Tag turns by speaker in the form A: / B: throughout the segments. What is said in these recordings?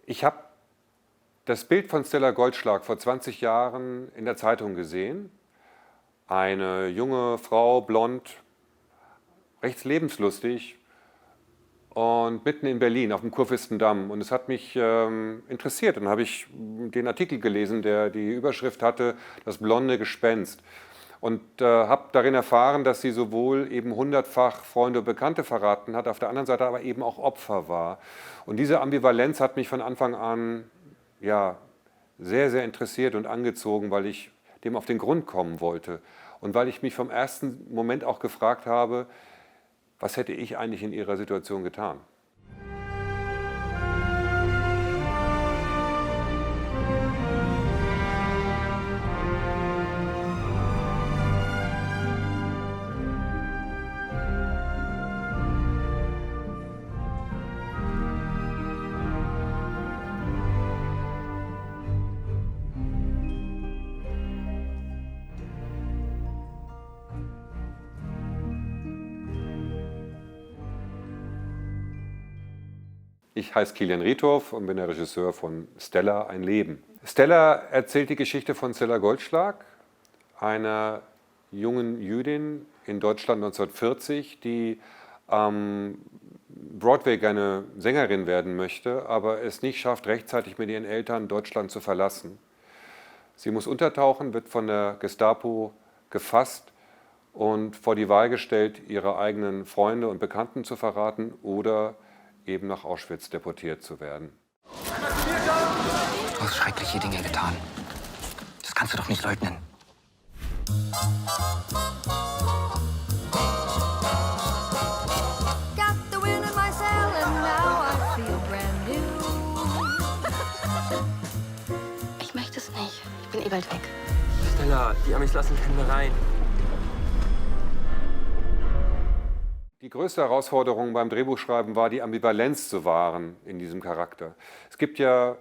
A: Ich habe das Bild von Stella Goldschlag vor 20 Jahren in der Zeitung gesehen. Eine junge Frau, blond, recht lebenslustig und mitten in Berlin auf dem Kurfürstendamm. Und es hat mich interessiert. Dann habe ich den Artikel gelesen, der die Überschrift hatte, das blonde Gespenst. Und habe darin erfahren, dass sie sowohl eben 100-fach Freunde und Bekannte verraten hat, auf der anderen Seite aber eben auch Opfer war. Und diese Ambivalenz hat mich von Anfang an ja, sehr, sehr interessiert und angezogen, weil ich dem auf den Grund kommen wollte. Und weil ich mich vom ersten Moment auch gefragt habe, was hätte ich eigentlich in ihrer Situation getan? Ich heiße Kilian Riethoff und bin der Regisseur von Stella, ein Leben. Stella erzählt die Geschichte von Stella Goldschlag, einer jungen Jüdin in Deutschland 1940, die am Broadway gerne Sängerin werden möchte, aber es nicht schafft, rechtzeitig mit ihren Eltern Deutschland zu verlassen. Sie muss untertauchen, wird von der Gestapo gefasst und vor die Wahl gestellt, ihre eigenen Freunde und Bekannten zu verraten oder eben nach Auschwitz deportiert zu werden.
B: Du hast schreckliche Dinge getan. Das kannst du doch nicht leugnen.
C: Got the wind in my sail and now I feel brand new.
D: Ich möchte es nicht. Ich bin eh bald weg.
E: Stella, die Amis lassen keinen mehr rein.
A: Die größte Herausforderung beim Drehbuchschreiben war, die Ambivalenz zu wahren in diesem Charakter. Es gibt ja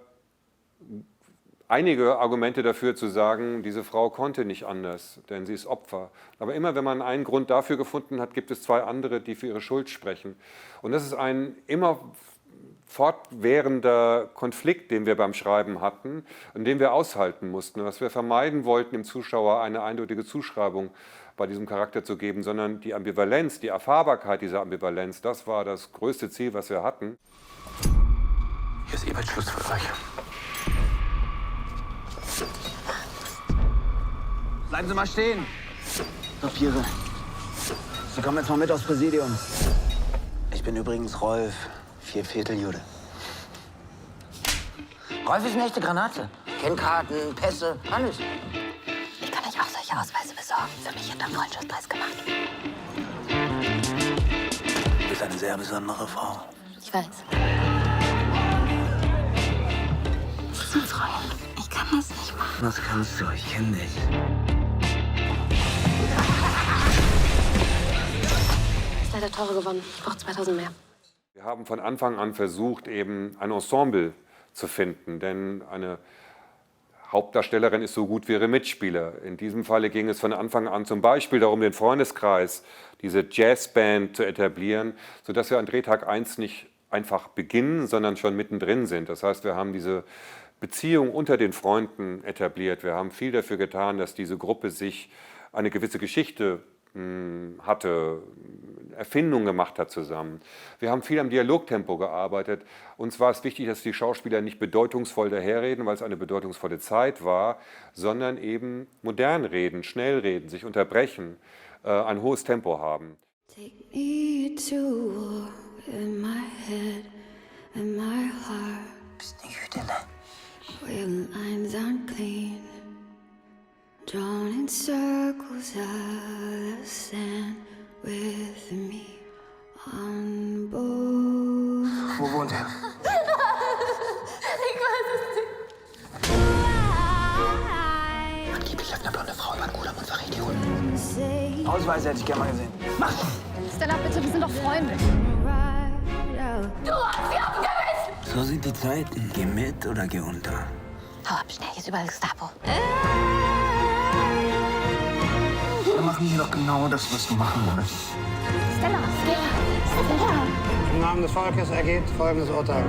A: einige Argumente dafür zu sagen, diese Frau konnte nicht anders, denn sie ist Opfer. Aber immer wenn man einen Grund dafür gefunden hat, gibt es zwei andere, die für ihre Schuld sprechen. Und das ist ein immer fortwährender Konflikt, den wir beim Schreiben hatten und den wir aushalten mussten. Was wir vermeiden wollten, dem Zuschauer eine eindeutige Zuschreibung bei diesem Charakter zu geben, sondern die Ambivalenz, die Erfahrbarkeit dieser Ambivalenz, das war das größte Ziel, was wir hatten.
B: Hier ist eh bald Schluss für euch.
F: Bleiben Sie mal stehen. Papiere. Sie kommen jetzt mal mit aufs Präsidium. Ich bin übrigens Rolf, 4/4 Jude. Rolf ist eine echte Granate. Kennkarten, Pässe, alles.
D: Ich kann euch auch solche Ausweise besorgen. Für mich hinterm Freundschaftspreis gemacht.
F: Du bist eine sehr besondere Frau.
D: Ich weiß. Das ist ein Freund. Ich kann das nicht machen.
F: Was kannst du? Ich kenn dich.
D: Ist leider teurer geworden. Ich brauche 2000 mehr.
A: Wir haben von Anfang an versucht, eben ein Ensemble zu finden, denn eine Hauptdarstellerin ist so gut wie ihre Mitspieler. In diesem Falle ging es von Anfang an zum Beispiel darum, den Freundeskreis, diese Jazzband zu etablieren, sodass wir an Drehtag 1 nicht einfach beginnen, sondern schon mittendrin sind. Das heißt, wir haben diese Beziehung unter den Freunden etabliert. Wir haben viel dafür getan, dass diese Gruppe sich eine gewisse Geschichte hatte, Erfindungen gemacht hat zusammen. Wir haben viel am Dialogtempo gearbeitet. Uns war es wichtig, dass die Schauspieler nicht bedeutungsvoll daherreden, weil es eine bedeutungsvolle Zeit war, sondern eben modern reden, schnell reden, sich unterbrechen, ein hohes Tempo haben.
C: Take me to war in my head and my heart.
F: Bist eine Jüdin, ne?
C: Where lines aren't clean, drawn in circles out of sand with me on board.
F: Wo wohnt er?
B: Angeblich hat eine blonde Frau über einen Kudamm und verrät die Hunde.
C: Say
F: Ausweise hätte ich gerne mal gesehen. Mach!
D: Stella, bitte, wir sind doch Freunde.
C: right out.
F: So sind die Zeiten. Geh mit oder geh unter.
D: Hau ab, schnell, hier ist überall Gestapo.
F: Dann machen wir doch genau das, was du machen willst.
D: Stella, Stella, Stella.
G: Im Namen des Volkes ergeht folgendes Urteil.